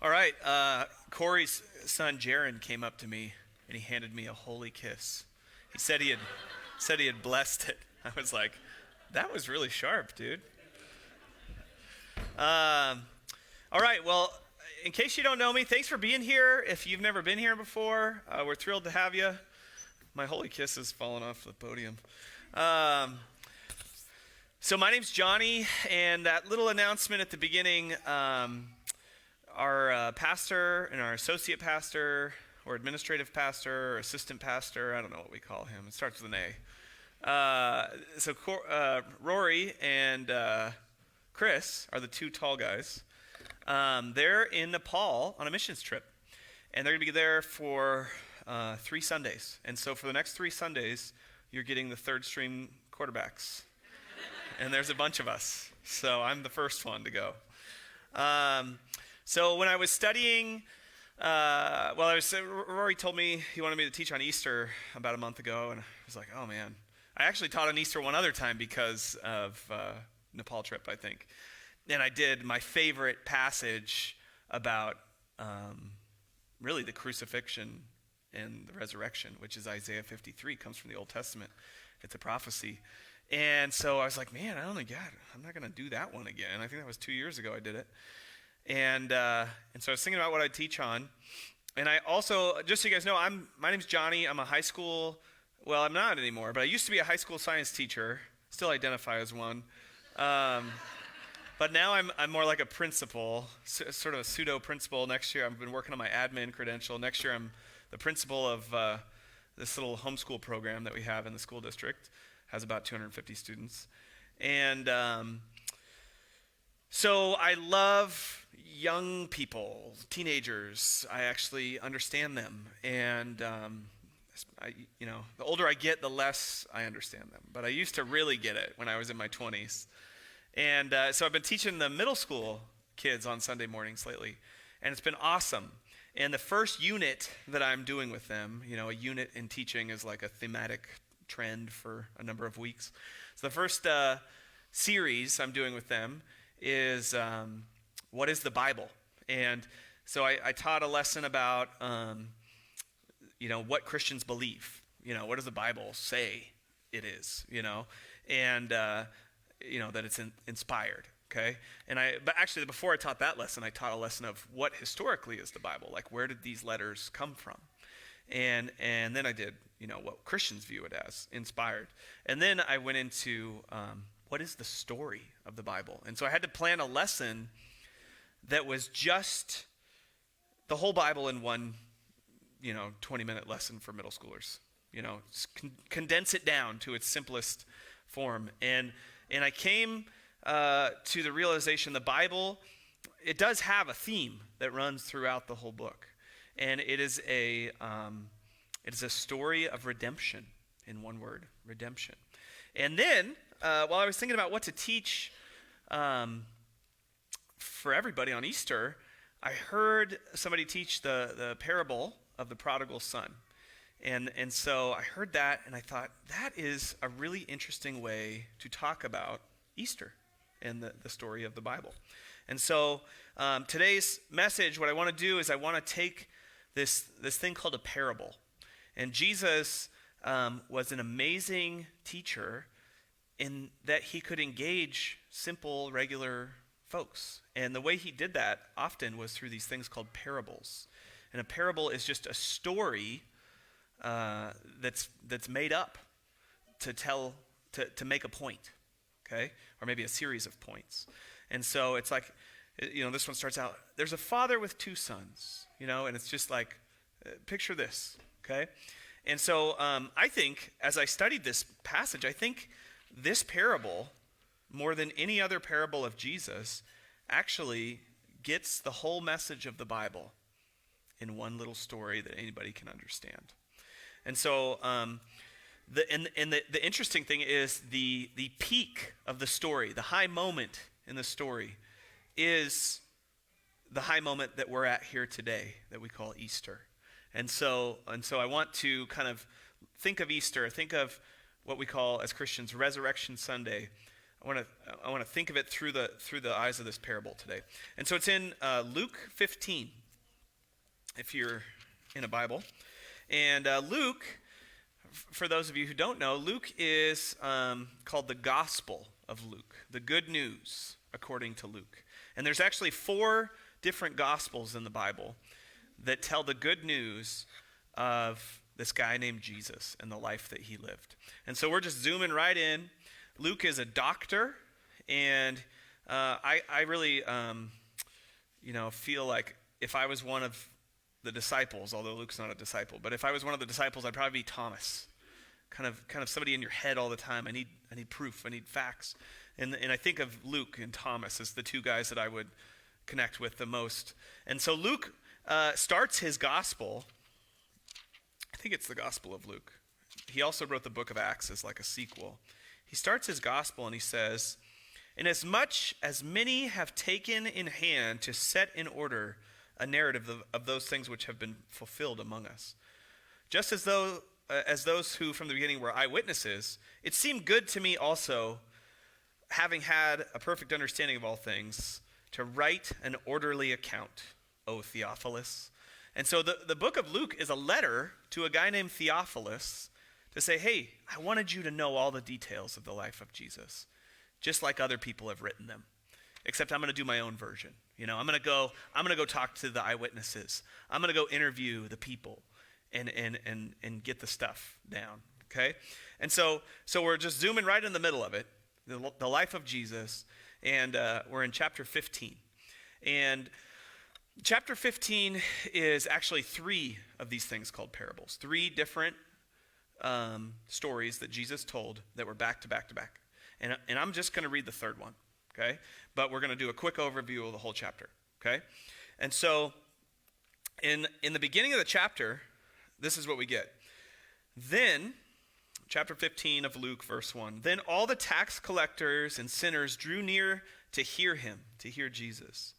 All right, Corey's son Jaron came up to me and he handed me a holy kiss. He said he had blessed it. I was like, that was really sharp, dude. All right, well, in case you don't know me, thanks for being here. If you've never been here before, we're thrilled to have you. My holy kiss has fallen off the podium. So my name's Jonny, and that little announcement at the beginning, our pastor and our associate pastor, or administrative pastor, or assistant pastor, I don't know what we call him. It starts with an A. So Rory and Chris are the two tall guys. They're in Nepal on a missions trip, and they're going to be there for 3 Sundays. And so for the next 3 Sundays, you're getting the third string quarterbacks. And there's a bunch of us, so I'm the first one to go. So when I was studying, Rory told me he wanted me to teach on Easter about a month ago, and I was like, oh man. I actually taught on Easter one other time because of Nepal trip, I think. And I did my favorite passage about really the crucifixion and the resurrection, which is Isaiah 53, comes from the Old Testament. It's a prophecy. And so I was like, man, I'm not going to do that one again. I think that was 2 years ago I did it. And so I was thinking about what I'd teach on. And I also, just so you guys know, my name's Jonny. I'm a high school, well, I'm not anymore, but I used to be a high school science teacher. Still identify as one. But now I'm more like a principal, sort of a pseudo-principal. Next year, I've been working on my admin credential. Next year, I'm the principal of this little homeschool program that we have in the school district. Has about 250 students. And so I love young people, teenagers. I actually understand them. And, the older I get, the less I understand them. But I used to really get it when I was in my 20s. And so I've been teaching the middle school kids on Sunday mornings lately. And it's been awesome. And the first unit that I'm doing with them, a unit in teaching is like a thematic trend for a number of weeks. So the first series I'm doing with them is what is the Bible? And so I taught a lesson about what Christians believe. What does the Bible say it is? And that it's inspired. Okay, but actually before I taught that lesson, I taught a lesson of what historically is the Bible. Like, where did these letters come from? And then I did, what Christians view it as, inspired. And then I went into what is the story of the Bible? And so I had to plan a lesson that was just the whole Bible in one, 20-minute lesson for middle schoolers. Condense it down to its simplest form. And I came to the realization the Bible, it does have a theme that runs throughout the whole book. And it is a story of redemption, in one word, redemption. And then, while I was thinking about what to teach for everybody on Easter, I heard somebody teach the parable of the Prodigal Son. And so I heard that, and I thought, that is a really interesting way to talk about Easter and the story of the Bible. And so today's message, what I want to do is I want to take this thing called a parable. And Jesus was an amazing teacher in that he could engage simple, regular folks. And the way he did that often was through these things called parables. And a parable is just a story that's made up to make a point, okay? Or maybe a series of points. And so it's like, this one starts out, there's a father with 2 sons, and it's just like, picture this, okay? And so I think, as I studied this passage, I think this parable, more than any other parable of Jesus, actually gets the whole message of the Bible in one little story that anybody can understand. And so the interesting thing is the peak of the story, the high moment in the story, is the high moment that we're at here today that we call Easter. And so I want to kind of think of Easter, think of what we call as Christians Ressurrection Sunday, I want to think of it through the eyes of this parable today. And so it's in Luke 15, if you're in a Bible. And Luke, for those of you who don't know, Luke is called the Gospel of Luke, the good news according to Luke. And there's actually 4 different Gospels in the Bible that tell the good news of this guy named Jesus and the life that he lived. And so we're just zooming right in. Luke is a doctor, and I really, feel like if I was one of the disciples, although Luke's not a disciple, but if I was one of the disciples, I'd probably be Thomas, kind of somebody in your head all the time. I need proof, I need facts, and I think of Luke and Thomas as the 2 guys that I would connect with the most. And so Luke starts his gospel. I think it's the Gospel of Luke. He also wrote the book of Acts as like a sequel. He starts his gospel and he says, "Inasmuch as many have taken in hand to set in order a narrative of those things which have been fulfilled among us, just as those who from the beginning were eyewitnesses, it seemed good to me also, having had a perfect understanding of all things, to write an orderly account, O Theophilus." And so the book of Luke is a letter to a guy named Theophilus to say, hey, I wanted you to know all the details of the life of Jesus, just like other people have written them, except I'm going to do my own version. I'm going to go talk to the eyewitnesses. I'm going to go interview the people and get the stuff down, okay? And so we're just zooming right in the middle of it, the life of Jesus, and we're in chapter 15. And chapter 15 is actually 3 of these things called parables, 3 different stories that Jesus told that were back to back to back. And I'm just going to read the 3rd one, okay? But we're going to do a quick overview of the whole chapter, okay? And so in the beginning of the chapter, this is what we get. Then, chapter 15 of Luke, verse 1, "Then all the tax collectors and sinners drew near to hear him," to hear Jesus.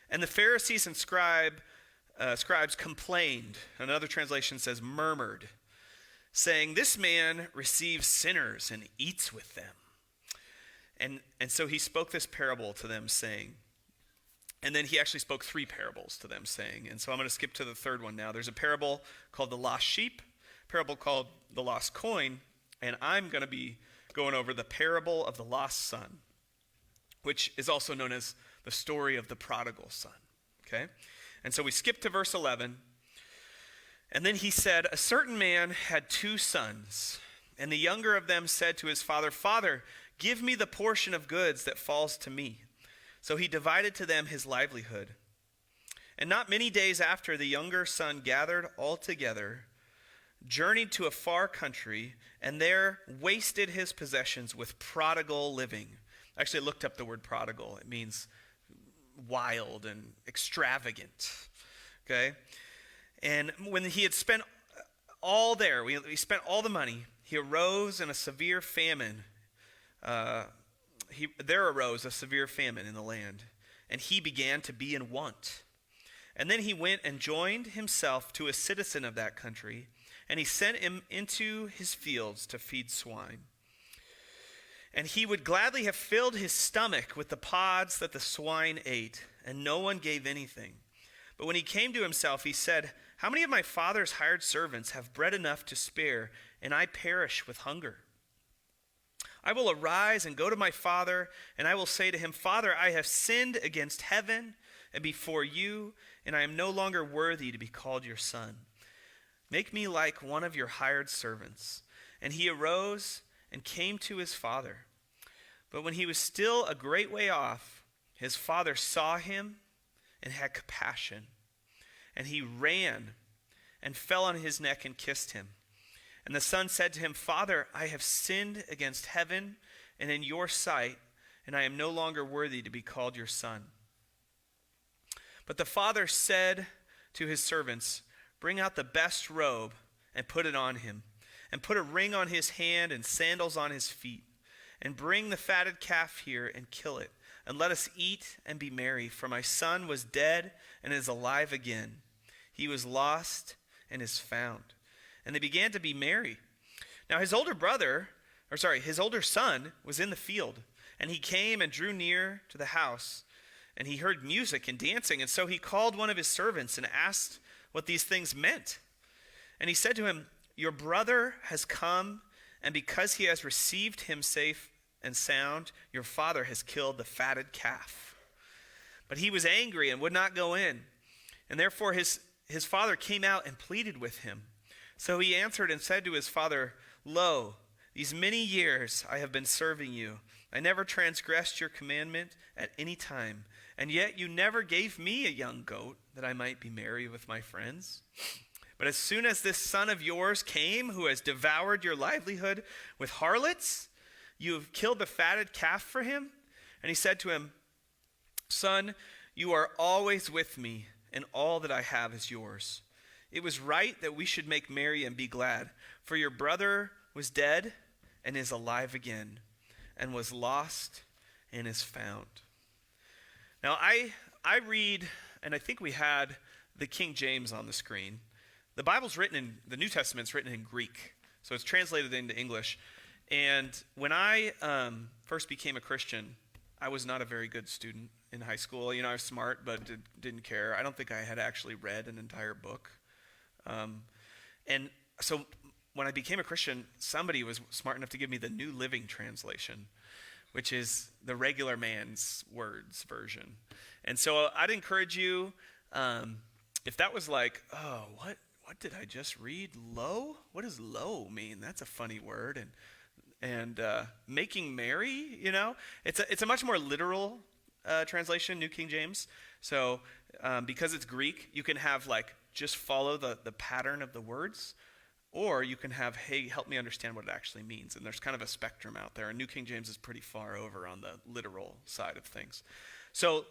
"And the Pharisees and scribes complained," another translation says murmured, "saying, 'This man receives sinners and eats with them.' And so he spoke this parable to them, saying," and then he actually spoke 3 parables to them, saying, and so I'm going to skip to the 3rd one now. There's a parable called the lost sheep, a parable called the lost coin, and I'm going to be going over the parable of the lost son, which is also known as the story of the prodigal son, okay? And so we skip to verse 11. "And then he said, 'A certain man had 2 sons, and the younger of them said to his father, Father, give me the portion of goods that falls to me. So he divided to them his livelihood. And not many days after, the younger son gathered all together, journeyed to a far country, and there wasted his possessions with prodigal living.'" Actually, I looked up the word prodigal. It means wild and extravagant, okay? "And when he had spent all there, he spent all the money, he arose in a severe famine. There arose a severe famine in the land, and he began to be in want. And then he went and joined himself to a citizen of that country, and he sent him into his fields to feed swine. And he would gladly have filled his stomach with the pods that the swine ate, and no one gave anything. But when he came to himself, he said, 'How many of my father's hired servants have bread enough to spare, and I perish with hunger? I will arise and go to my father, and I will say to him, Father, I have sinned against heaven and before you, and I am no longer worthy to be called your son. Make me like one of your hired servants.' And he arose and came to his father. But when he was still a great way off, his father saw him and had compassion. And he ran and fell on his neck and kissed him. And the son said to him, Father, I have sinned against heaven and in your sight, and I am no longer worthy to be called your son. But the father said to his servants, Bring out the best robe and put it on him, and put a ring on his hand and sandals on his feet. And bring the fatted calf here and kill it, and let us eat and be merry. For my son was dead and is alive again. He was lost and is found. And they began to be merry. Now his older son was in the field. And he came and drew near to the house, and he heard music and dancing. And so he called one of his servants and asked what these things meant. And he said to him, "Your brother has come, and because he has received him safe and sound, your father has killed the fatted calf." But he was angry and would not go in. And therefore his father came out and pleaded with him. So he answered and said to his father, "Lo, these many years I have been serving you. I never transgressed your commandment at any time. And yet you never gave me a young goat that I might be merry with my friends. But as soon as this son of yours came, who has devoured your livelihood with harlots, you have killed the fatted calf for him." And he said to him, "Son, you are always with me, and all that I have is yours. It was right that we should make merry and be glad, for your brother was dead and is alive again, and was lost and is found." Now, I read, and I think we had the King James on the screen. The the New Testament's written in Greek, so it's translated into English. And when I first became a Christian, I was not a very good student in high school. I was smart, but didn't care. I don't think I had actually read an entire book. And so when I became a Christian, somebody was smart enough to give me the New Living Translation, which is the regular man's words version. And so I'd encourage you, if that was like, "Oh, what did I just read? Low? What does low mean? That's a funny word." And making merry, it's a much more literal translation, New King James. So because it's Greek, you can have just follow the pattern of the words, or you can have, "Hey, help me understand what it actually means." And there's kind of a spectrum out there. And New King James is pretty far over on the literal side of things. So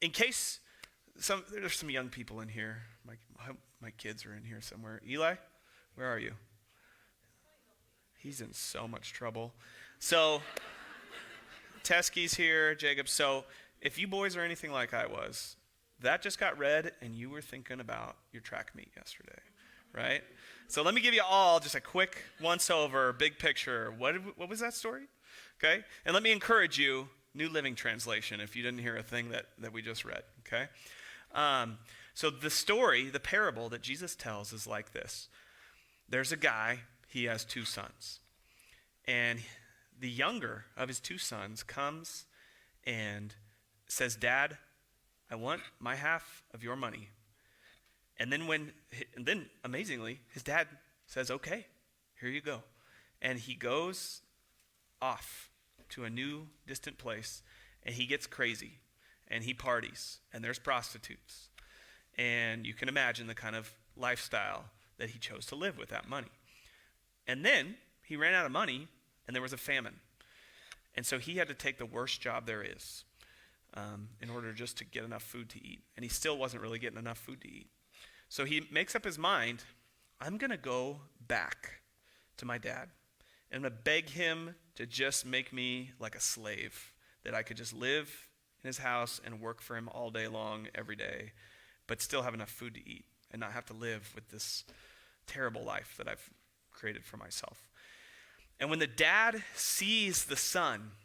in case there's some young people in here. My kids are in here somewhere. Eli, where are you? He's in so much trouble. So Teskey's here, Jacob. So if you boys are anything like I was, that just got read and you were thinking about your track meet yesterday, right? So let me give you all just a quick once-over, big picture. What was that story? Okay? And let me encourage you, New Living Translation, if you didn't hear a thing that we just read, okay? So the story, the parable that Jesus tells is like this. There's a guy, he has two sons. And the younger of his two sons comes and says, "Dad, I want my half of your money." And then amazingly, his dad says, "Okay, here you go." And he goes off to a new distant place, and he gets crazy, and he parties, and there's prostitutes. And you can imagine the kind of lifestyle that he chose to live with that money. And then he ran out of money, and there was a famine. And so he had to take the worst job there is in order just to get enough food to eat. And he still wasn't really getting enough food to eat. So he makes up his mind, "I'm going to go back to my dad. And I'm going to beg him to just make me like a slave, that I could just live in his house and work for him all day long, every day, but still have enough food to eat and not have to live with this terrible life that I've created for myself." And when the dad sees the son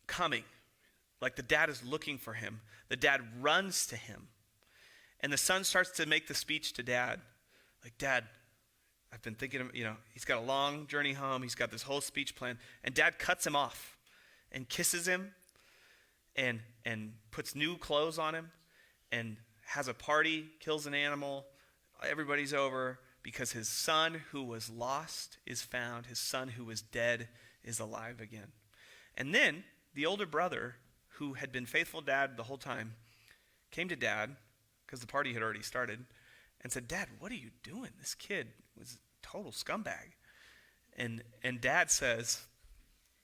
coming, like the dad is looking for him, the dad runs to him. And the son starts to make the speech to dad, like, "Dad, I've been thinking of," he's got a long journey home. He's got this whole speech plan. And dad cuts him off and kisses him and puts new clothes on him and has a party, kills an animal. Everybody's over because his son who was lost is found. His son who was dead is alive again. And then the older brother, who had been faithful dad the whole time, came to dad, because the party had already started, and said, "Dad, what are you doing? This kid was a total scumbag." And dad says,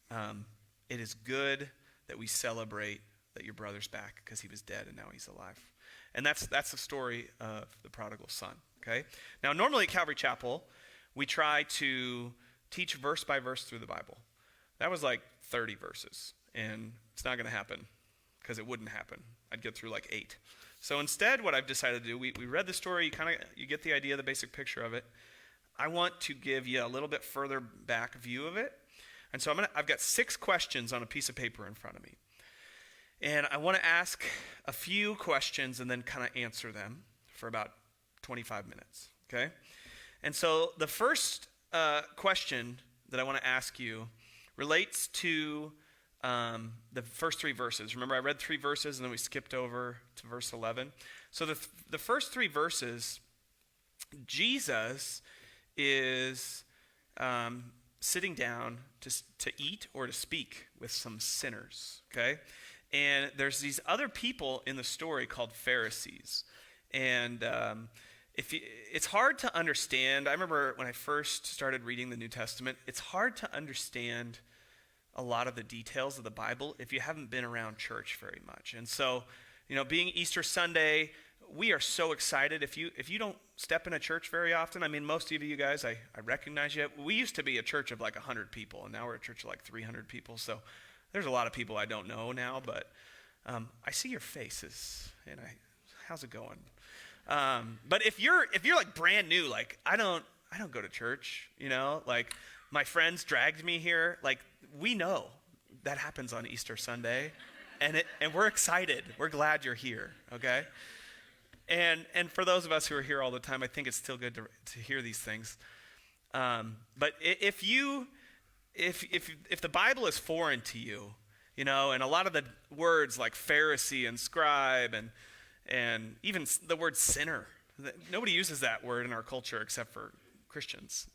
"It is good that we celebrate that your brother's back, because he was dead and now he's alive." And that's the story of the prodigal son, okay? Now, normally at Calvary Chapel, we try to teach verse by verse through the Bible. That was like 30 verses, and it's not going to happen, because it wouldn't happen. I'd get through like 8. So instead, what I've decided to do, we read the story, you get the idea, the basic picture of it. I want to give you a little bit further back view of it, And so I've got 6 questions on a piece of paper in front of me. And I want to ask a few questions and then kind of answer them for about 25 minutes, okay? And so the first question that I want to ask you relates to the first 3 verses. Remember, I read 3 verses and then we skipped over to verse 11. So the first 3 verses, Jesus is sitting down to eat or to speak with some sinners, okay? And there's these other people in the story called Pharisees. And it's hard to understand. I remember when I first started reading the New Testament, it's hard to understand a lot of the details of the Bible if you haven't been around church very much. And so, being Easter Sunday, we are so excited. If you don't step in a church very often, I mean, most of you guys, I recognize you. We used to be a church of like 100 people, and now we're a church of like 300 people. So there's a lot of people I don't know now, but I see your faces, and how's it going? But if you're like brand new, like I don't go to church, like my friends dragged me here. Like we know that happens on Easter Sunday, and we're excited. We're glad you're here, okay? And for those of us who are here all the time, I think it's still good to hear these things. But if the Bible is foreign to you, and a lot of the words like Pharisee and scribe and even the word sinner, nobody uses that word in our culture except for Christians,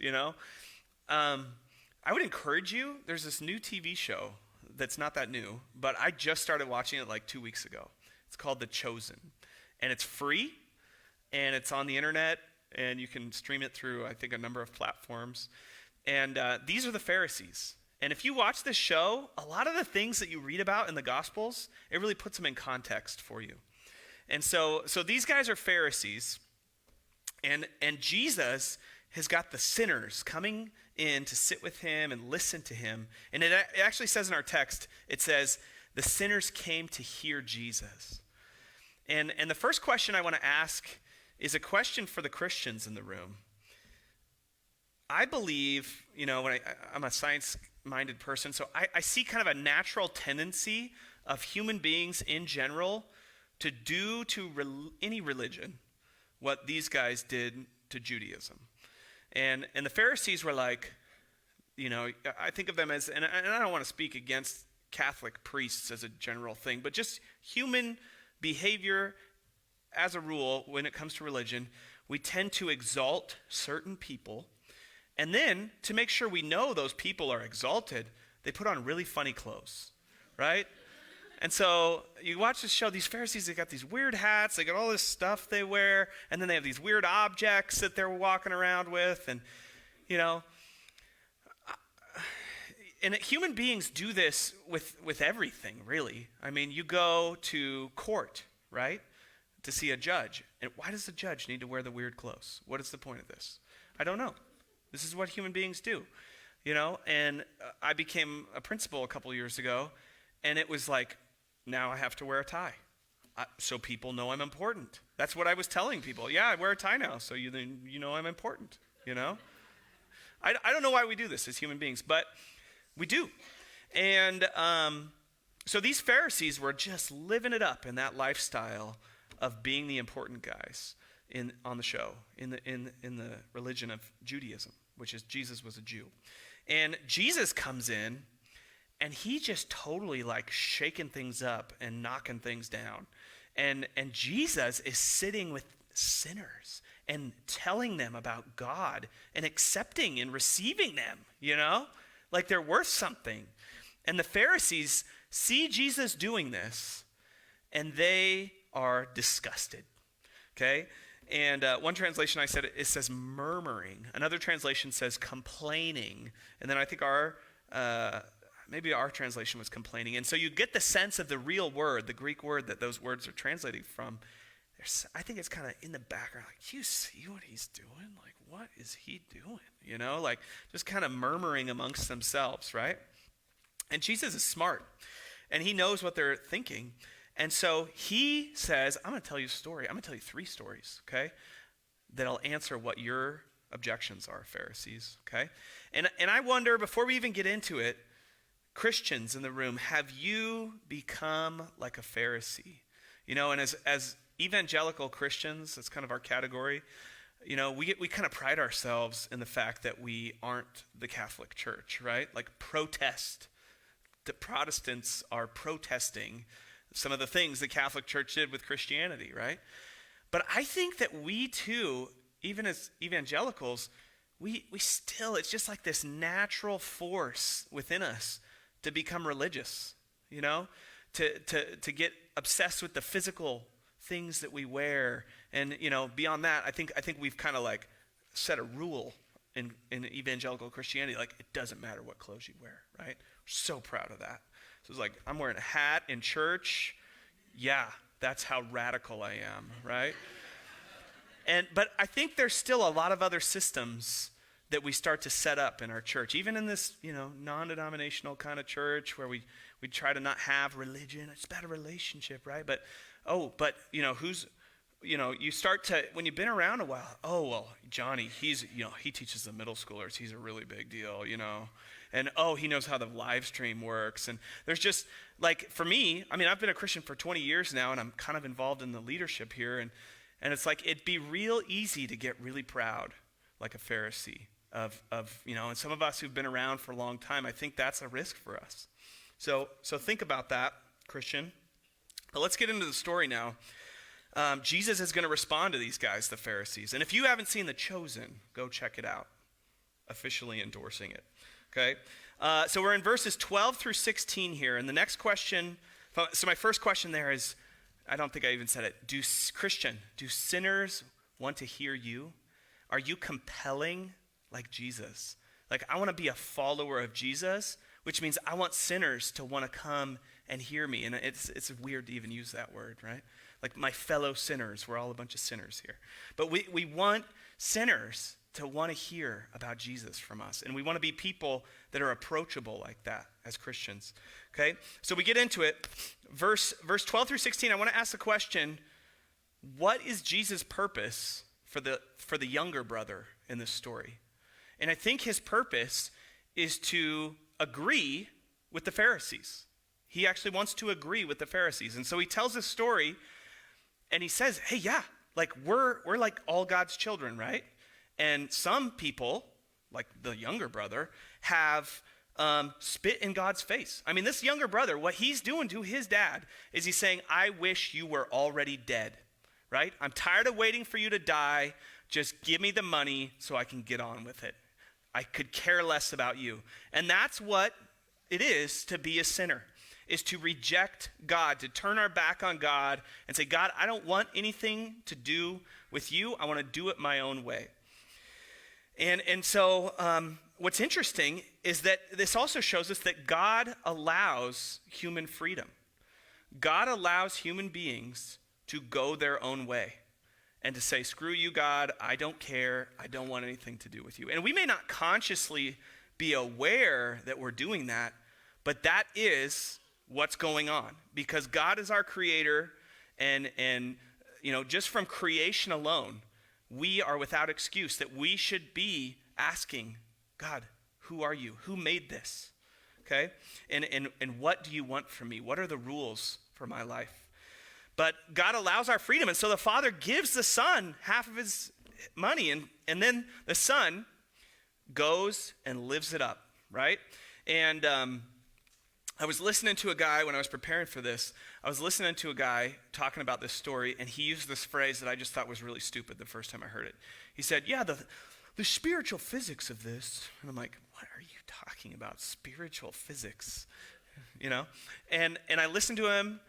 I would encourage you, there's this new TV show that's not that new, but I just started watching it like 2 weeks ago. It's called The Chosen. And it's free, and it's on the internet, and you can stream it through, I think, a number of platforms. And these are the Pharisees. And if you watch this show, a lot of the things that you read about in the Gospels, it really puts them in context for you. And so these guys are Pharisees, and Jesus has got the sinners coming in to sit with him and listen to him. And it actually says in our text, it says, the sinners came to hear Jesus. And the first question I want to ask is a question for the Christians in the room. I believe, when I'm a science-minded person, so I see kind of a natural tendency of human beings in general to do to any religion what these guys did to Judaism. And the Pharisees were like, I think of them as, and I don't want to speak against Catholic priests as a general thing, but just human behavior as a rule when it comes to religion, we tend to exalt certain people, and then to make sure we know those people are exalted, they put on really funny clothes, right? And so you watch this show, these Pharisees, they got these weird hats, they got all this stuff they wear, and then they have these weird objects that they're walking around with, and and human beings do this with everything, really. I mean, you go to court, right, to see a judge. And why does the judge need to wear the weird clothes? What is the point of this? I don't know. This is what human beings do, And I became a principal a couple years ago, and it was like, now I have to wear a tie. So people know I'm important. That's what I was telling people. Yeah, I wear a tie now, so you know I'm important, I don't know why we do this as human beings, but we do. And so these Pharisees were just living it up in that lifestyle of being the important guys on the show, in the religion of Judaism, which is Jesus was a Jew. And Jesus comes in, and he just totally like shaking things up and knocking things down. And Jesus is sitting with sinners and telling them about God and accepting and receiving them, like they're worth something. And the Pharisees see Jesus doing this, and they are disgusted, okay? And one translation it says murmuring. Another translation says complaining. And then I think maybe our translation was complaining. And so you get the sense of the real word, the Greek word that those words are translated from. I think it's kind of in the background, like, you see what he's doing? Like, what is he doing? Like just kind of murmuring amongst themselves, right? And Jesus is smart, and he knows what they're thinking. And so he says, I'm going to tell you a story. I'm going to tell you 3 stories, okay, that'll answer what you're objections are, Pharisees, okay? And I wonder, before we even get into it, Christians in the room, have you become like a Pharisee? You know, and as evangelical Christians, that's kind of our category, you know, we kind of pride ourselves in the fact that we aren't the Catholic Church, right? Like protest. The Protestants are protesting some of the things the Catholic Church did with Christianity, right? But I think that we too, even as evangelicals, we still, it's just like this natural force within us to become religious, you know, to get obsessed with the physical things that we wear. And, you know, beyond that, I think we've kind of like set a rule in evangelical Christianity, like it doesn't matter what clothes you wear, right? We're so proud of that. So it's like, I'm wearing a hat in church. Yeah, that's how radical I am, right? But I think there's still a lot of other systems that we start to set up in our church, even in this, you know, non-denominational kind of church where we try to not have religion. It's about a relationship, right? But you know, you start to, when you've been around a while, oh, well, Jonny, he teaches the middle schoolers. He's a really big deal, you know. And, oh, he knows how the live stream works. And there's just, like, for me, I mean, I've been a Christian for 20 years now, and I'm kind of involved in the leadership here. And it's like, it'd be real easy to get really proud, like a Pharisee, of you know, and some of us who've been around for a long time, I think that's a risk for us. So think about that, Christian. But let's get into the story now. Jesus is going to respond to these guys, the Pharisees. And if you haven't seen The Chosen, go check it out. Officially endorsing it. Okay? So we're in verses 12 through 16 here. And the next question, so my first question there is, I don't think I even said it. Christian, do sinners want to hear you? Are you compelling like Jesus? Like, I want to be a follower of Jesus, which means I want sinners to want to come and hear me. And it's weird to even use that word, right? Like my fellow sinners. We're all a bunch of sinners here. But we want sinners to want to hear about Jesus from us. And we want to be people that are approachable like that as Christians. Okay? So we get into it. Verse 12 through 16, I want to ask the question, what is Jesus' purpose for the younger brother in this story? And I think his purpose is to agree with the Pharisees. He actually wants to agree with the Pharisees. And so he tells this story and he says, hey, yeah, like we're like all God's children, right? And some people, like the younger brother, have spit in God's face. I mean, this younger brother, what he's doing to his dad is he's saying, I wish you were already dead, right? I'm tired of waiting for you to die. Just give me the money so I can get on with it. I could care less about you. And that's what it is to be a sinner, is to reject God, to turn our back on God and say, God, I don't want anything to do with you. I want to do it my own way. And so what's interesting is that this also shows us that God allows human freedom. God allows human beings to go their own way and to say, screw you, God, I don't care. I don't want anything to do with you. And we may not consciously be aware that we're doing that, but that is what's going on because God is our creator. And you know, just from creation alone, we are without excuse that we should be asking, God, who are you? Who made this? Okay? And what do you want from me? What are the rules for my life? But God allows our freedom. And so the Father gives the Son half of his money. And then the Son goes and lives it up, right? And I was listening to a guy when I was preparing for this. I was listening to a guy talking about this story. And he used this phrase that I just thought was really stupid the first time I heard it. He said, yeah, the spiritual physics of this. And I'm like, what are you talking about? Spiritual physics? You know? And I listened to him.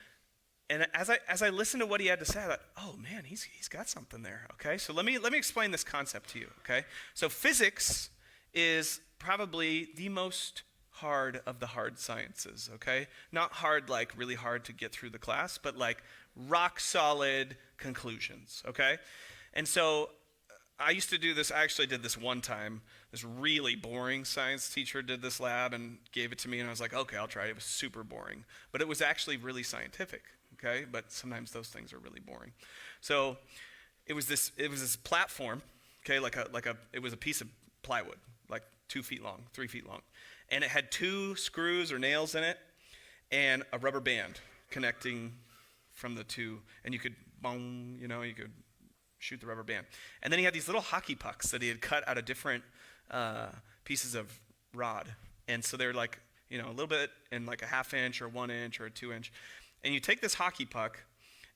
And as I listened to what he had to say, I thought, oh man, he's got something there. Okay, so let me explain this concept to you. Okay, so physics is probably the most hard of the hard sciences. Okay, not hard like really hard to get through the class, but like rock solid conclusions. Okay, and so I used to do this. I actually did this one time. This really boring science teacher did this lab and gave it to me, and I was like, okay, I'll try it. It was super boring, but it was actually really scientific. Okay, but sometimes those things are really boring. So it was this platform, okay, it was a piece of plywood, like 2 feet long, 3 feet long. And it had 2 screws or nails in it and a rubber band connecting from the 2. And you could, you could shoot the rubber band. And then he had these little hockey pucks that he had cut out of different pieces of rod. And so they're like, a little bit in like a 1/2 inch or 1 inch or a 2 inch. And you take this hockey puck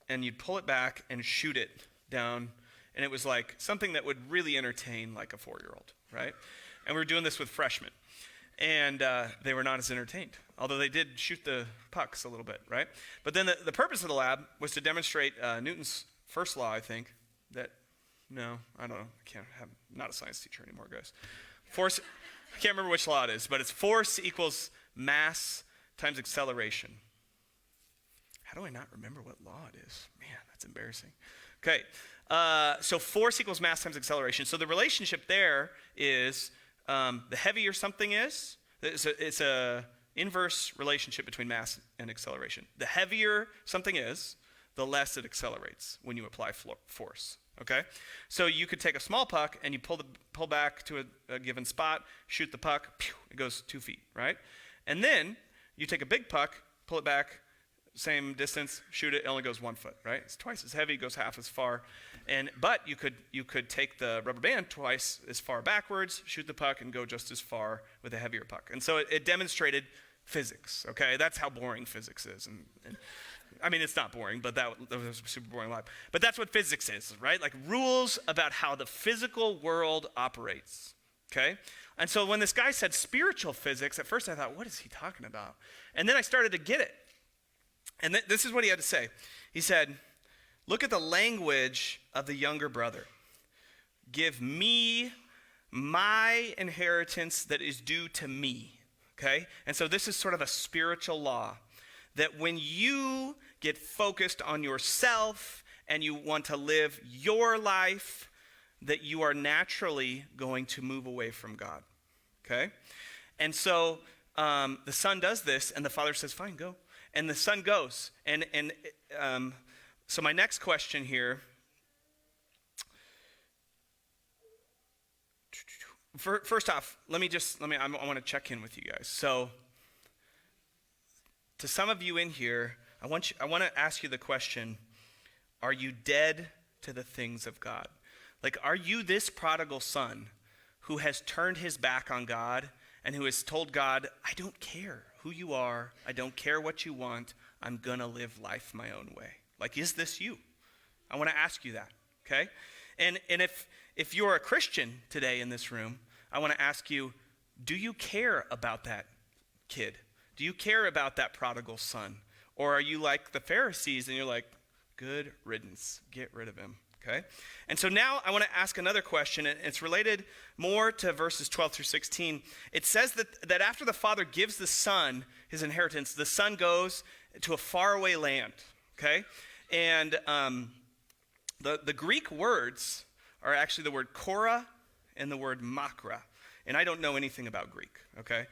and you'd pull it back and shoot it down. And it was like something that would really entertain like a 4-year-old, right? And we were doing this with freshmen. And they were not as entertained, although they did shoot the pucks a little bit, right? But then the purpose of the lab was to demonstrate Newton's first law, I think, I don't know. I'm not a science teacher anymore, guys. Force, I can't remember which law it is, but it's force equals mass times acceleration. How do I not remember what law it is? Man, that's embarrassing. Okay, so force equals mass times acceleration. So the relationship there is the heavier something is, it's a inverse relationship between mass and acceleration. The heavier something is, the less it accelerates when you apply force. Okay, so you could take a small puck and you pull back to a given spot, shoot the puck, pew, it goes 2 feet, right? And then you take a big puck, pull it back, same distance, shoot it only goes 1 foot, right? It's twice as heavy, goes half as far. But you could take the rubber band twice as far backwards, shoot the puck, and go just as far with a heavier puck. And so it demonstrated physics, okay? That's how boring physics is. And I mean, it's not boring, but that was a super boring lab. But that's what physics is, right? Like rules about how the physical world operates, okay? And so when this guy said spiritual physics, at first I thought, what is he talking about? And then I started to get it. And this is what he had to say. He said, look at the language of the younger brother. Give me my inheritance that is due to me, okay? And so this is sort of a spiritual law that when you get focused on yourself and you want to live your life, that you are naturally going to move away from God, okay? And so the son does this, and the father says, fine, go. And the son goes. So my next question here, first off, I want to check in with you guys. So to some of you in here, I want to ask you the question, are you dead to the things of God? Like, are you this prodigal son who has turned his back on God and who has told God, I don't care who you are, I don't care what you want, I'm going to live life my own way? Like, is this you? I want to ask you that, okay? And if you're a Christian today in this room, I want to ask you, do you care about that kid? Do you care about that prodigal son? Or are you like the Pharisees and you're like, good riddance, get rid of him, okay? And so now I want to ask another question, and it's related more to verses 12 through 16. It says that after the father gives the son his inheritance, the son goes to a faraway land, okay? And the Greek words are actually the word kora and the word makra. And I don't know anything about Greek, okay?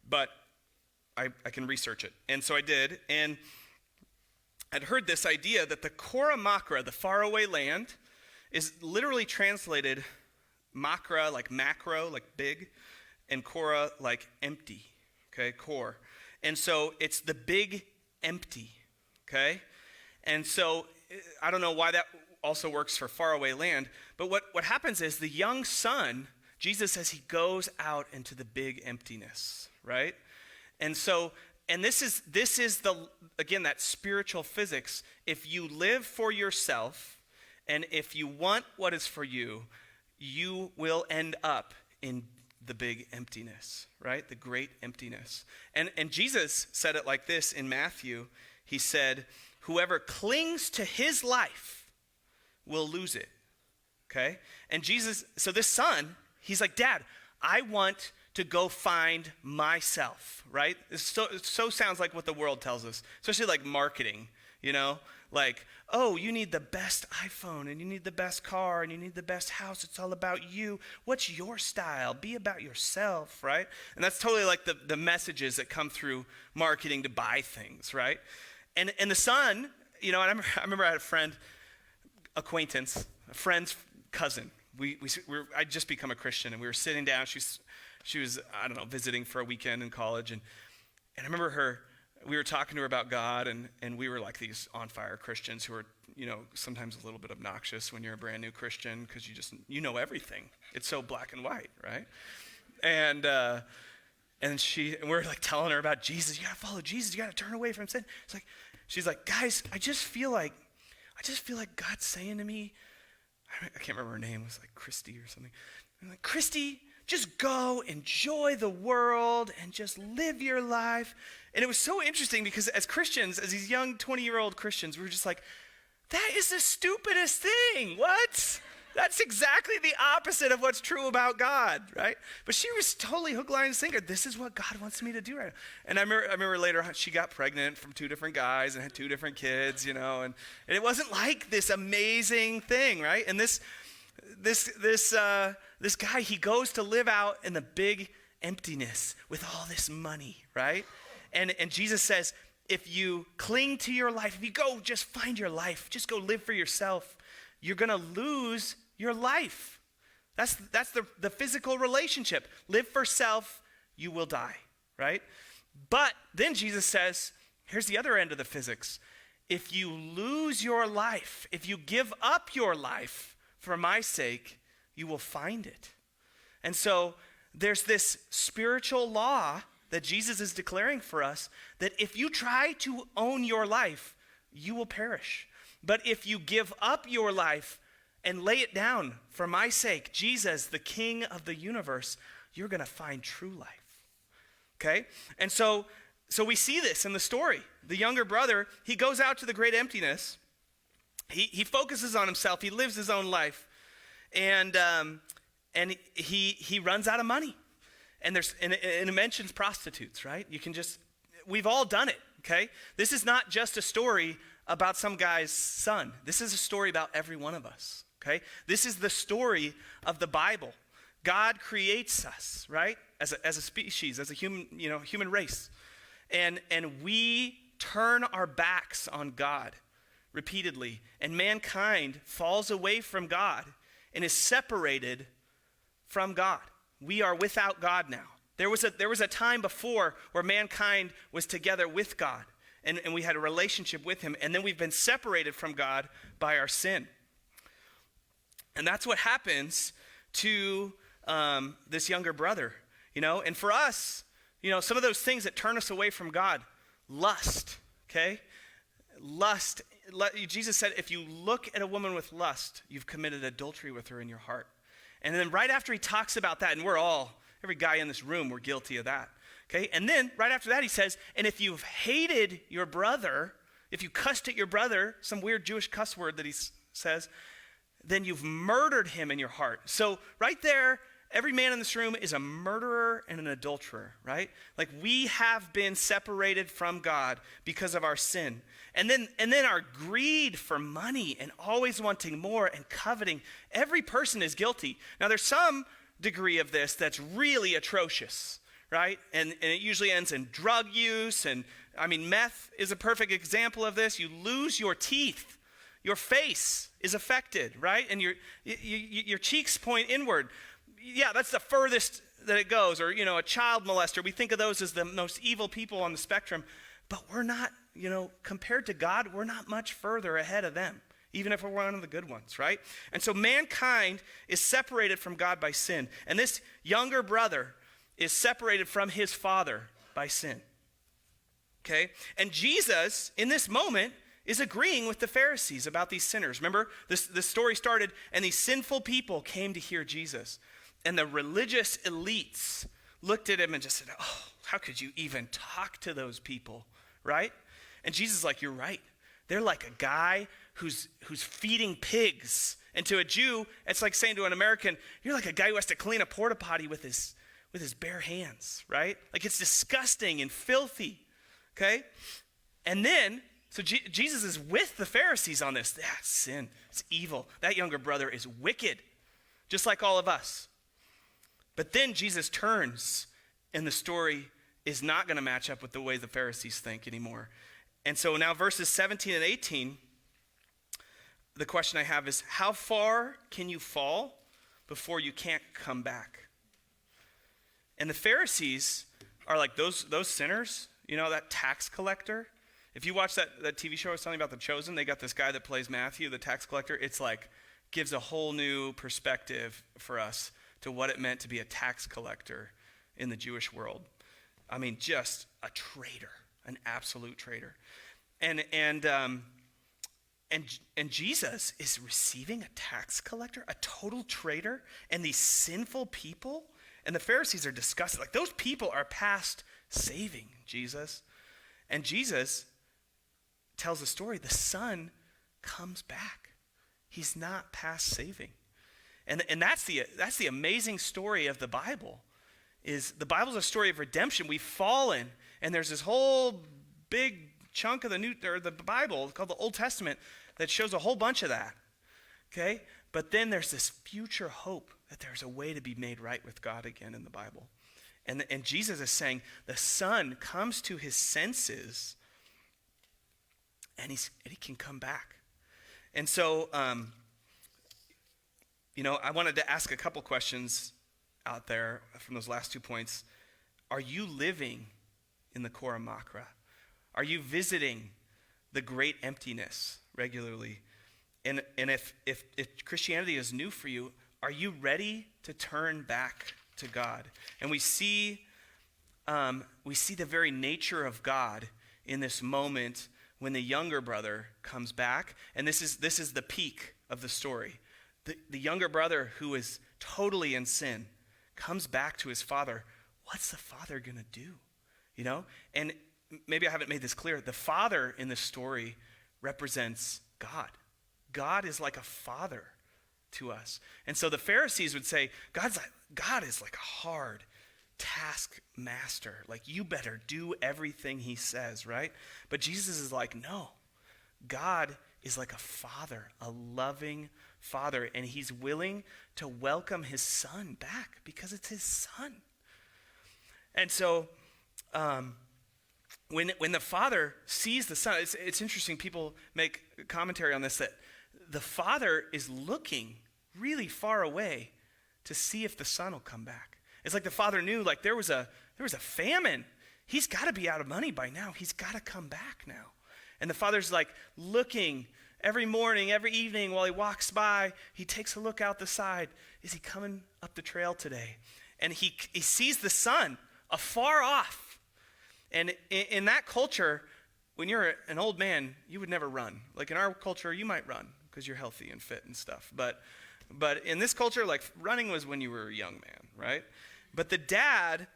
But I can research it. And so I did. And I'd heard this idea that the kora makra, the faraway land, is literally translated makra like macro, like big, and kora like empty, okay, core. And so it's the big empty, okay? And so I don't know why that also works for faraway land, but what happens is the young son, Jesus says he goes out into the big emptiness, right? And so, and this is again, that spiritual physics. If you live for yourself, and if you want what is for you, you will end up in the big emptiness, right? The great emptiness. And Jesus said it like this in Matthew. He said, whoever clings to his life will lose it, okay? And Jesus, so this son, he's like, Dad, I want to go find myself, right? It so sounds like what the world tells us, especially like marketing, you know? Like, oh, you need the best iPhone, and you need the best car, and you need the best house. It's all about you. What's your style? Be about yourself, right? And that's totally like the messages that come through marketing to buy things, right? And the son, you know, and I remember I had a friend's cousin, I'd just become a Christian, and we were sitting down. She was, I don't know, visiting for a weekend in college, and I remember we were talking to her about God, and we were like these on-fire Christians who are, sometimes a little bit obnoxious when you're a brand new Christian because you know everything. It's so black and white, right? And we're like telling her about Jesus. You got to follow Jesus. You got to turn away from sin. She's like, guys, I just feel like God's saying to me, I can't remember her name. It was like Christy or something. I'm like, Christy, just go enjoy the world and just live your life. And it was so interesting because as Christians, as these young 20-year-old Christians, we were just like, that is the stupidest thing. What? That's exactly the opposite of what's true about God, right? But she was totally hook, line, and sinker. This is what God wants me to do right now. And I remember later she got pregnant from 2 different guys and had 2 different kids, and it wasn't like this amazing thing, right? And this guy, he goes to live out in the big emptiness with all this money, right? And Jesus says, if you cling to your life, if you go just find your life, just go live for yourself, you're going to lose your life. That's the physical relationship. Live for self, you will die, right? But then Jesus says, here's the other end of the physics. If you lose your life, if you give up your life for my sake, you will find it. And so there's this spiritual law that Jesus is declaring for us that if you try to own your life, you will perish. But if you give up your life and lay it down for my sake, Jesus, the King of the universe, you're going to find true life. Okay? And so we see this in the story. The younger brother, he goes out to the great emptiness. He focuses on himself. He lives his own life. And he runs out of money. And it mentions prostitutes, right? We've all done it, okay? This is not just a story about some guy's son. This is a story about every one of us, okay? This is the story of the Bible. God creates us, right? As a species, as a human race. And we turn our backs on God repeatedly. And mankind falls away from God and is separated from God. We are without God now. There was a time before where mankind was together with God, and we had a relationship with him, and then we've been separated from God by our sin. And that's what happens to this younger brother, And for us, some of those things that turn us away from God, lust, okay? Lust. Jesus said, if you look at a woman with lust, you've committed adultery with her in your heart. And then right after he talks about that, and every guy in this room, we're guilty of that, okay? And then right after that, he says, and if you've hated your brother, if you cussed at your brother, some weird Jewish cuss word that he says, then you've murdered him in your heart. So right there, every man in this room is a murderer and an adulterer, right? Like we have been separated from God because of our sin. And then our greed for money and always wanting more and coveting. Every person is guilty. Now there's some degree of this that's really atrocious, right? And it usually ends in drug use. And meth is a perfect example of this. You lose your teeth. Your face is affected, right? And your cheeks point inward. Yeah, that's the furthest that it goes. Or, a child molester. We think of those as the most evil people on the spectrum. But we're not, compared to God, we're not much further ahead of them, even if we're one of the good ones, right? And so mankind is separated from God by sin. And this younger brother is separated from his father by sin, okay? And Jesus, in this moment, is agreeing with the Pharisees about these sinners. Remember, this story started, and these sinful people came to hear Jesus. And the religious elites looked at him and just said, oh, how could you even talk to those people, right? And Jesus is like, you're right. They're like a guy who's feeding pigs. And to a Jew, it's like saying to an American, you're like a guy who has to clean a porta potty with his bare hands, right? Like it's disgusting and filthy, okay? And then, so Jesus is with the Pharisees on this. That's sin. It's evil. That younger brother is wicked, just like all of us. But then Jesus turns, and the story is not going to match up with the way the Pharisees think anymore. And so now verses 17 and 18, the question I have is, how far can you fall before you can't come back. And the Pharisees are like those sinners, that tax collector. If you watch that TV show I was telling you about, The Chosen, they got this guy that plays Matthew, the tax collector. It's like gives a whole new perspective for us to what it meant to be a tax collector in the Jewish world. I mean, just a traitor, an absolute traitor. And Jesus is receiving a tax collector, a total traitor, and these sinful people. And the Pharisees are disgusted. Like, those people are past saving, Jesus. And Jesus tells the story. The Son comes back. He's not past saving. And that's the amazing story of the Bible. Is the Bible's a story of redemption. We've fallen, and there's this whole big chunk of the Bible called the Old Testament that shows a whole bunch of that. Okay? But then there's this future hope that there's a way to be made right with God again in the Bible. And Jesus is saying the Son comes to his senses, and he can come back. And so, I wanted to ask a couple questions out there from those last 2 points. Are you living in the Kora Makra? Are you visiting the great emptiness regularly? And if Christianity is new for you, are you ready to turn back to God? And we see the very nature of God in this moment when the younger brother comes back. And this is the peak of the story. The younger brother, who is totally in sin, comes back to his father. What's the father going to do? And maybe I haven't made this clear. The father in this story represents God. God is like a father to us. And so the Pharisees would say, God is like a hard taskmaster. Like, you better do everything he says, right? But Jesus is like, no. God is like a father, a loving father, and he's willing to welcome his son back because it's his son. And so when the father sees the son, it's interesting. People make commentary on this, that the father is looking really far away to see if the son will come back. It's like the father knew, like, there was a famine. He's got to be out of money by now. He's got to come back now. And the father's like looking every morning, every evening while he walks by. He takes a look out the side. Is he coming up the trail today? And he sees the son afar off. And in that culture, when you're an old man, you would never run. Like, in our culture, you might run because you're healthy and fit and stuff. But in this culture, like, running was when you were a young man, right? But the dad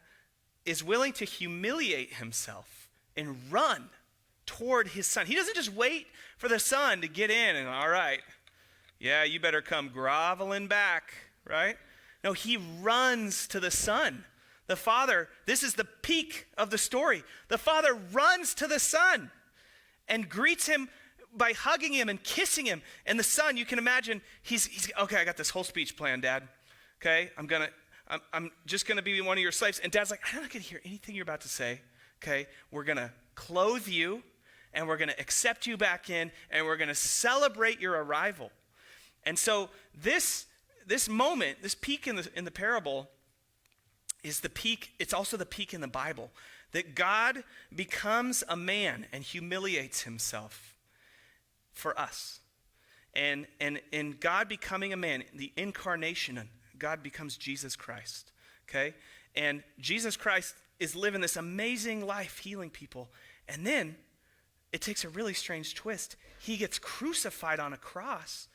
is willing to humiliate himself and run toward his son. He doesn't just wait for the son to get in and, all right, yeah, you better come groveling back, right? No, he runs to the son. The father, this is the peak of the story. The father runs to the son and greets him by hugging him and kissing him. And the son, you can imagine, he's okay, I got this whole speech planned, Dad. Okay, I'm just gonna be one of your slaves. And Dad's like, I'm not gonna hear anything you're about to say. Okay, we're gonna clothe you, and we're gonna accept you back in, and we're gonna celebrate your arrival. And so this moment, this peak in the parable, is the peak. It's also the peak in the Bible, that God becomes a man and humiliates himself for us. And in God becoming a man, the incarnation, God becomes Jesus Christ, okay? And Jesus Christ is living this amazing life, healing people. And then it takes a really strange twist. He gets crucified on a cross.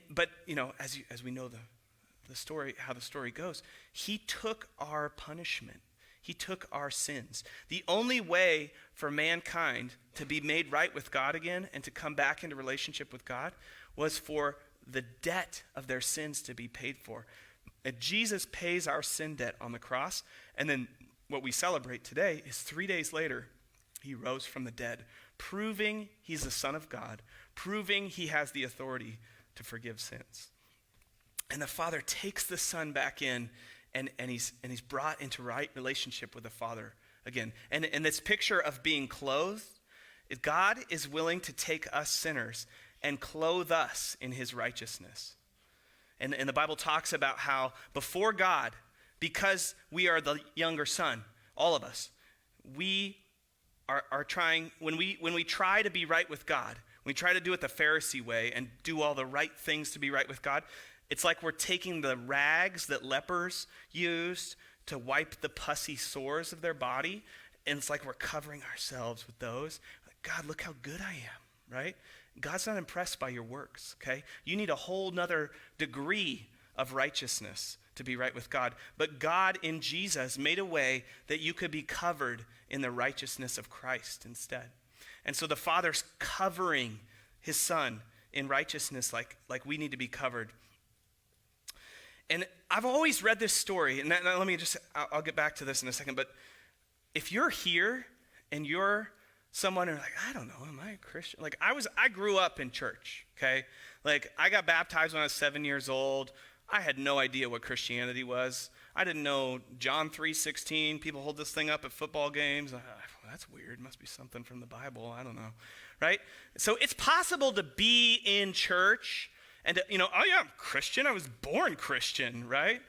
But as we know the story, how the story goes, he took our punishment. He took our sins. The only way for mankind to be made right with God again and to come back into relationship with God was for the debt of their sins to be paid for. And Jesus pays our sin debt on the cross, and then what we celebrate today is 3 days later, he rose from the dead, proving he's the Son of God, proving he has the authority to forgive sins. And the Father takes the Son back in, and he's brought into right relationship with the Father again. And this picture of being clothed, God is willing to take us sinners and clothe us in his righteousness. And the Bible talks about how before God, because we are the younger son, all of us, we are trying, when we try to be right with God, we try to do it the Pharisee way and do all the right things to be right with God, it's like we're taking the rags that lepers used to wipe the pussy sores of their body, and it's like we're covering ourselves with those. Like, God, look how good I am, right? God's not impressed by your works, okay? You need a whole nother degree of righteousness to be right with God. But God in Jesus made a way that you could be covered in the righteousness of Christ instead. And so the Father's covering his Son in righteousness like we need to be covered. And I've always read this story, and let me just, I'll get back to this in a second, but if you're here and you're someone who's like, I don't know, am I a Christian? Like I grew up in church, okay? Like I got baptized when I was 7 years old. I had no idea what Christianity was. I didn't know John 3:16. People hold this thing up at football games. That's weird. Must be something from the Bible. I don't know, right? So it's possible to be in church and to, oh yeah, I'm Christian. I was born Christian, right?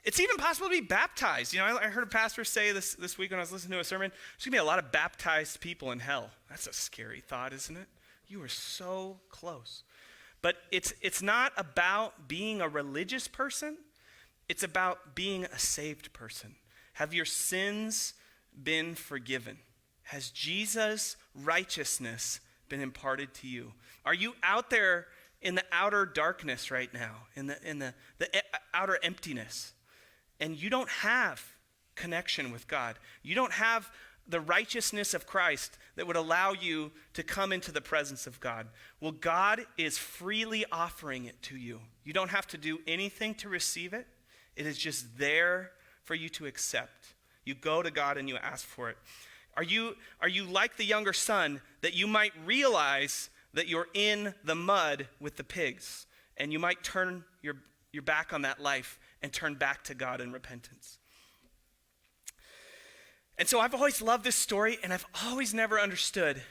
It's even possible to be baptized. I heard a pastor say this week when I was listening to a sermon, there's going to be a lot of baptized people in hell. That's a scary thought, isn't it? You are so close. But it's not about being a religious person. It's about being a saved person. Have your sins been forgiven? Has Jesus' righteousness been imparted to you? Are you out there in the outer darkness right now, in the outer emptiness, and you don't have connection with God? You don't have the righteousness of Christ that would allow you to come into the presence of God. Well, God is freely offering it to you. You don't have to do anything to receive it. It is just there for you to accept. You go to God and you ask for it. Are you like the younger son, that you might realize that you're in the mud with the pigs, and you might turn your back on that life and turn back to God in repentance? And so I've always loved this story, and I've always never understood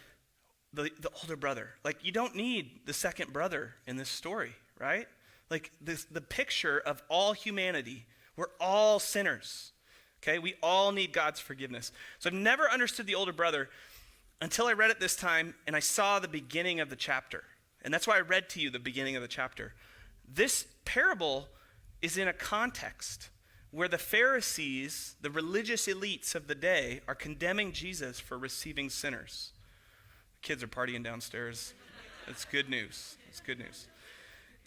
the older brother. Like, you don't need the second brother in this story, right? Like, the picture of all humanity, we're all sinners, okay? We all need God's forgiveness. So I've never understood the older brother until I read it this time, and I saw the beginning of the chapter. And that's why I read to you the beginning of the chapter. This parable is in a context where the Pharisees, the religious elites of the day, are condemning Jesus for receiving sinners. The kids are partying downstairs. That's good news. It's good news.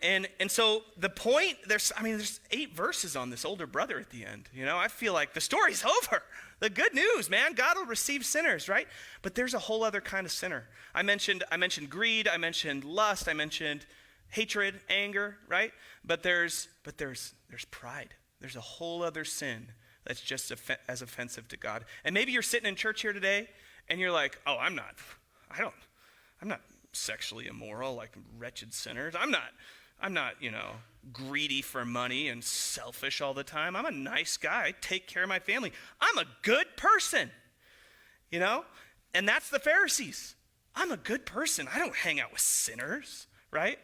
And so the point, there's 8 verses on this older brother at the end. I feel like the story's over. The good news, man, God will receive sinners, right? But there's a whole other kind of sinner. I mentioned greed, I mentioned lust, I mentioned hatred, anger, right? But there's pride. There's a whole other sin that's just as offensive to God. And maybe you're sitting in church here today and you're like, oh, I'm not sexually immoral like wretched sinners. I'm not, greedy for money and selfish all the time. I'm a nice guy. I take care of my family. I'm a good person, And that's the Pharisees. I'm a good person. I don't hang out with sinners, right?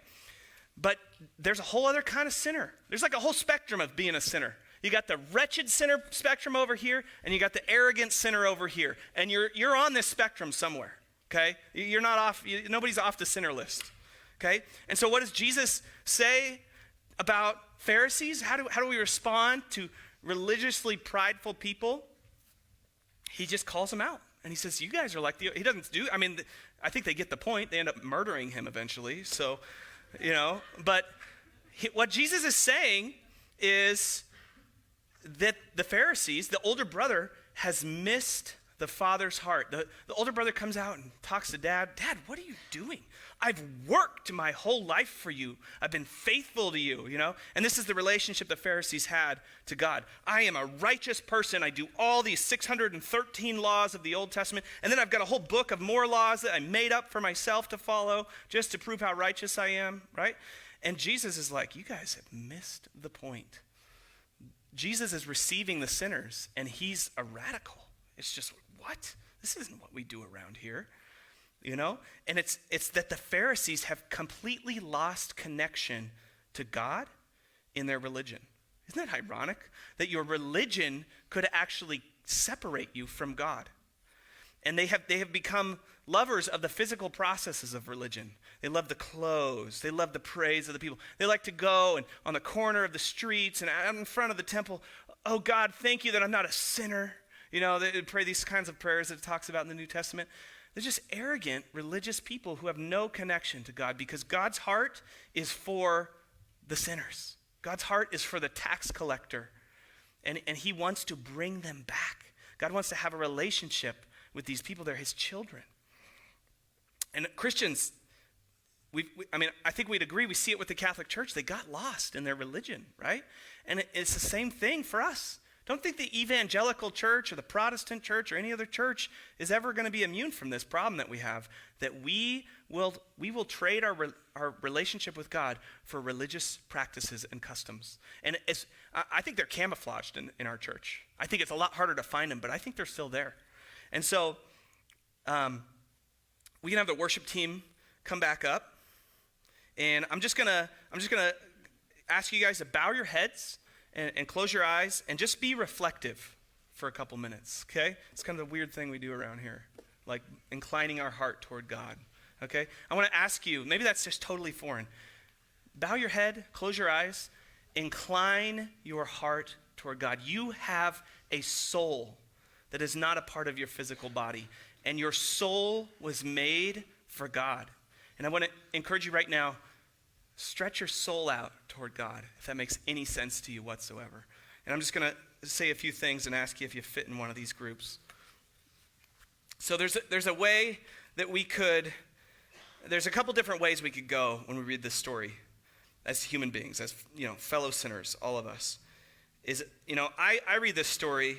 But there's a whole other kind of sinner. There's like a whole spectrum of being a sinner. You got the wretched sinner spectrum over here, and you got the arrogant sinner over here. And you're on this spectrum somewhere, okay? You're not off, nobody's off the sinner list, okay? And so what does Jesus say about Pharisees? How do we respond to religiously prideful people? He just calls them out. And he says, you guys are like he doesn't do, I think they get the point. They end up murdering him eventually, so... but what Jesus is saying is that the Pharisees, the older brother, has missed the father's heart. The older brother comes out and talks to Dad. Dad, what are you doing? I've worked my whole life for you. I've been faithful to you, And this is the relationship the Pharisees had to God. I am a righteous person. I do all these 613 laws of the Old Testament. And then I've got a whole book of more laws that I made up for myself to follow just to prove how righteous I am, right? And Jesus is like, you guys have missed the point. Jesus is receiving the sinners, and he's a radical. It's just, what? This isn't what we do around here. And it's that the Pharisees have completely lost connection to God in their religion. Isn't that ironic? That your religion could actually separate you from God. And they have become lovers of the physical processes of religion. They love the clothes. They love the praise of the people. They like to go and on the corner of the streets and out in front of the temple, oh God, thank you that I'm not a sinner. You know, they pray these kinds of prayers that it talks about in the New Testament. They're just arrogant religious people who have no connection to God, because God's heart is for the sinners. God's heart is for the tax collector, and he wants to bring them back. God wants to have a relationship with these people. They're his children. And Christians, I think we'd agree, we see it with the Catholic Church. They got lost in their religion, right? And it's the same thing for us. Don't think the evangelical church or the Protestant church or any other church is ever going to be immune from this problem that we have, that we will trade our relationship with God for religious practices and customs. And I think they're camouflaged in our church. I think it's a lot harder to find them, but I think they're still there. And so we can have the worship team come back up, and I'm just gonna ask you guys to bow your heads and close your eyes and just be reflective for a couple minutes, okay? It's kind of the weird thing we do around here, like inclining our heart toward God, okay? I want to ask you, maybe that's just totally foreign. Bow your head, close your eyes, incline your heart toward God. You have a soul that is not a part of your physical body, and your soul was made for God. And I want to encourage you right now, stretch your soul out toward God, if that makes any sense to you whatsoever. And I'm just going to say a few things and ask you if you fit in one of these groups. So there's a way that there's a couple different ways we could go when we read this story as human beings, as fellow sinners, all of us. I read this story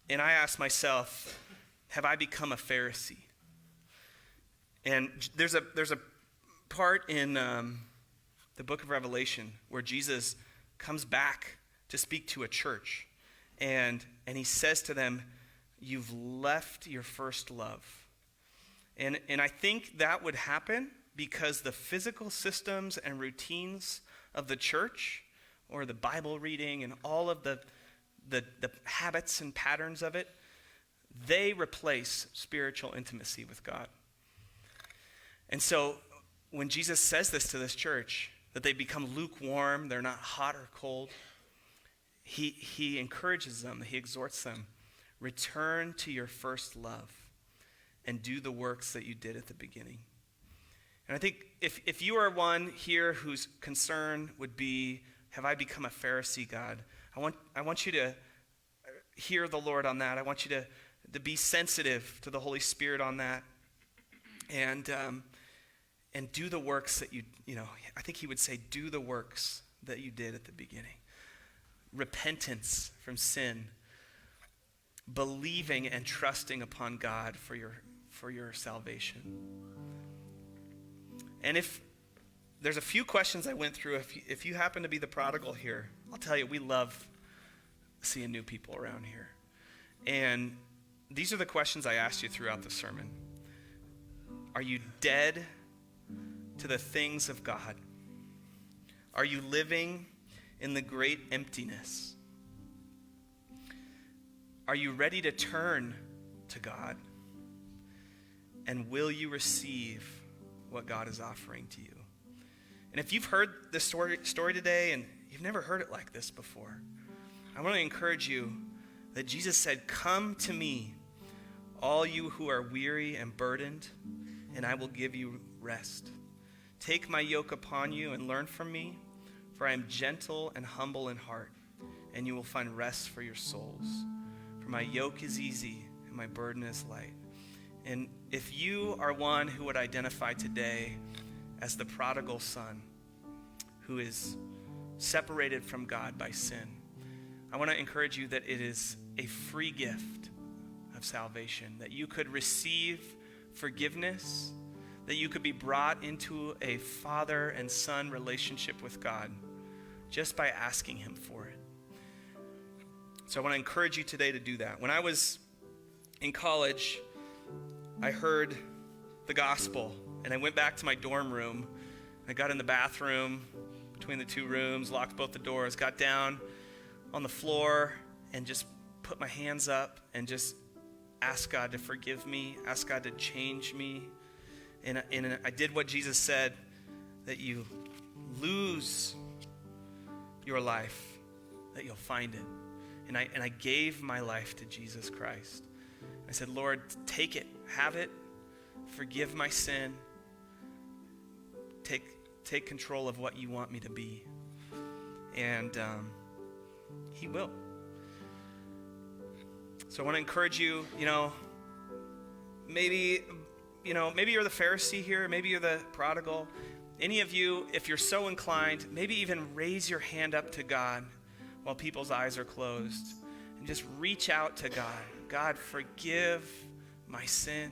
and I ask myself, have I become a Pharisee? And there's a part in the book of Revelation where Jesus comes back to speak to a church, and he says to them, you've left your first love. And I think that would happen because the physical systems and routines of the church, or the Bible reading and all of the habits and patterns of it, they replace spiritual intimacy with God. And so when Jesus says this to this church, that they become lukewarm, they're not hot or cold, he encourages them, he exhorts them, return to your first love and do the works that you did at the beginning. And I think if you are one here whose concern would be, have I become a Pharisee, God? I want you to hear the Lord on that. I want you to be sensitive to the Holy Spirit on that. And do the works that I think he would say, do the works that you did at the beginning. Repentance from sin, believing and trusting upon God for your salvation. And if there's a few questions I went through, if you happen to be the prodigal here, I'll tell you, we love seeing new people around here. And these are the questions I asked you throughout the sermon. Are you dead to the things of God? Are you living in the great emptiness? Are you ready to turn to God? And will you receive what God is offering to you? And if you've heard this story today and you've never heard it like this before, I want to encourage you that Jesus said, come to me, all you who are weary and burdened, and I will give you rest. Take my yoke upon you and learn from me, for I am gentle and humble in heart, and you will find rest for your souls. For my yoke is easy and my burden is light. And if you are one who would identify today as the prodigal son who is separated from God by sin, I want to encourage you that it is a free gift of salvation, that you could receive forgiveness, that you could be brought into a father and son relationship with God just by asking him for it. So I want to encourage you today to do that. When I was in college, I heard the gospel, and I went back to my dorm room. I got in the bathroom, between the two rooms, locked both the doors, got down on the floor and just put my hands up and just asked God to forgive me, asked God to change me. And I did what Jesus said, that you lose your life, that you'll find it. And I gave my life to Jesus Christ. I said, Lord, take it, have it, forgive my sin, take control of what you want me to be. And he will. So I want to encourage you, maybe you're the Pharisee here, maybe you're the prodigal. Any of you, if you're so inclined, maybe even raise your hand up to God while people's eyes are closed and just reach out to God. God, forgive my sin.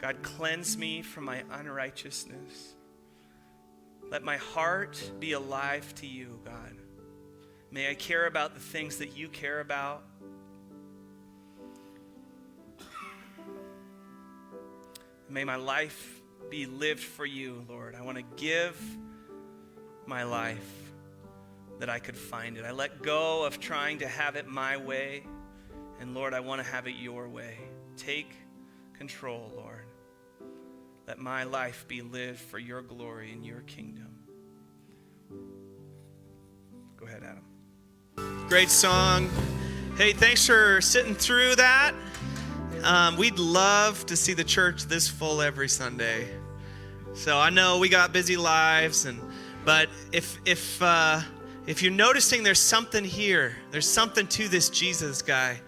God, cleanse me from my unrighteousness. Let my heart be alive to you, God. May I care about the things that you care about. May my life be lived for you, Lord. I want to give my life that I could find it. I let go of trying to have it my way. And Lord, I want to have it your way. Take control, Lord. Let my life be lived for your glory and your kingdom. Go ahead, Adam. Great song. Hey, thanks for sitting through that. We'd love to see the church this full every Sunday. So I know we got busy lives, but if you're noticing there's something here, there's something to this Jesus guy,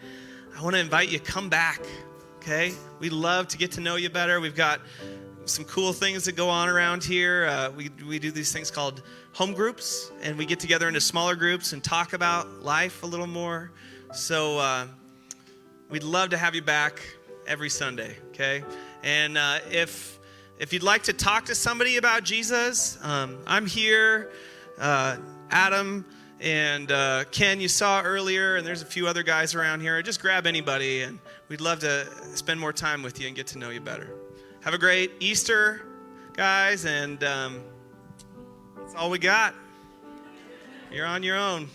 I want to invite you, come back, okay? We'd love to get to know you better. We've got some cool things that go on around here. We do these things called home groups, and we get together into smaller groups and talk about life a little more. So we'd love to have you back every Sunday, okay? And if you'd like to talk to somebody about Jesus, I'm here. Adam and Ken you saw earlier, and there's a few other guys around here. Just grab anybody, and we'd love to spend more time with you and get to know you better. Have a great Easter, guys, and that's all we got. You're on your own.